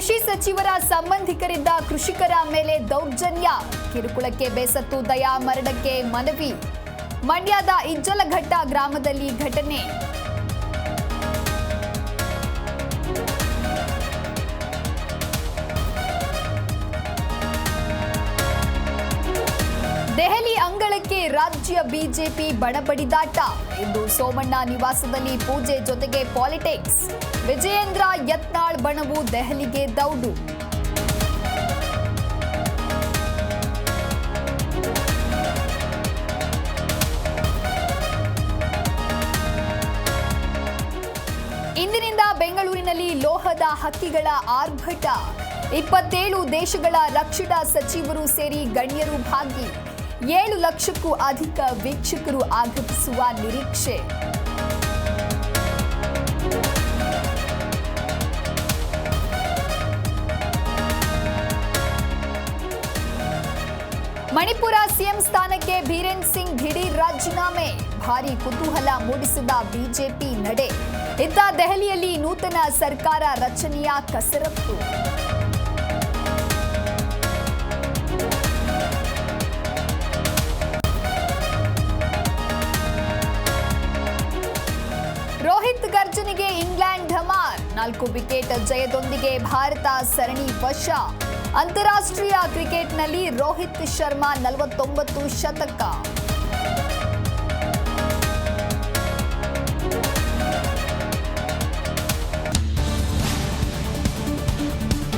ಕೃಷಿ ಸಚಿವರ ಸಂಬಂಧಿಕರಿದ್ದ ಕೃಷಿಕರ ಮೇಲೆ ದೌರ್ಜನ್ಯ, ಕಿರುಕುಳಕ್ಕೆ ಬೇಸತ್ತು ದಯಾ ಮರಣಕ್ಕೆ ಮನವಿ. ಮಂಡ್ಯದ ಇಜ್ಜಲಘಟ್ಟ ಗ್ರಾಮದಲ್ಲಿ ಘಟನೆ. ದೆಹಲಿ ಅಂಗಳಕ್ಕೆ ರಾಜ್ಯ ಬಿಜೆಪಿ ಬಣಬಡಿದಾಟ. ಇಂದು ಸೋಮಣ್ಣ ನಿವಾಸದಲ್ಲಿ ಪೂಜೆ ಜೊತೆಗೆ ಪಾಲಿಟಿಕ್ಸ್. ವಿಜಯೇಂದ್ರ ಯತ್ನಾಳ್ ಬಣವು ದೆಹಲಿಗೆ ದೌಡು. ಇಂದಿನಿಂದ ಬೆಂಗಳೂರಿನಲ್ಲಿ ಲೋಹದ ಹಕ್ಕಿಗಳ ಆರ್ಭಟ. 27 ದೇಶಗಳ ರಕ್ಷಣಾ ಸಚಿವರು ಸೇರಿ ಗಣ್ಯರು ಭಾಗಿ. 7 ಲಕ್ಷಕ್ಕೂ ಅಧಿಕ ವೀಕ್ಷಕರು ಆಗಮಿಸುವ ನಿರೀಕ್ಷೆ. ಮಣಿಪುರ ಸಿಎಂ ಸ್ಥಾನಕ್ಕೆ ಬೀರೇನ್ ಸಿಂಗ್ ದಿಢೀರ್ ರಾಜೀನಾಮೆ. ಭಾರೀ ಕುತೂಹಲ ಮೂಡಿಸಿದ ಬಿಜೆಪಿ ನಡೆ. ಇತ್ತ ದೆಹಲಿಯಲ್ಲಿ ನೂತನ ಸರ್ಕಾರ ರಚನೆಯ ಕಸರತ್ತು. ರೋಹಿತ್ ಗರ್ಜನೆಗೆ ಇಂಗ್ಲೆಂಡ್ ಧಮಾರ್. 4 ವಿಕೆಟ್ ಜಯದೊಂದಿಗೆ ಭಾರತ ಸರಣಿ ವಶ. ಅಂತಾರಾಷ್ಟ್ರೀಯ ಕ್ರಿಕೆಟ್ನಲ್ಲಿ ರೋಹಿತ್ ಶರ್ಮಾ 49 ಶತಕ.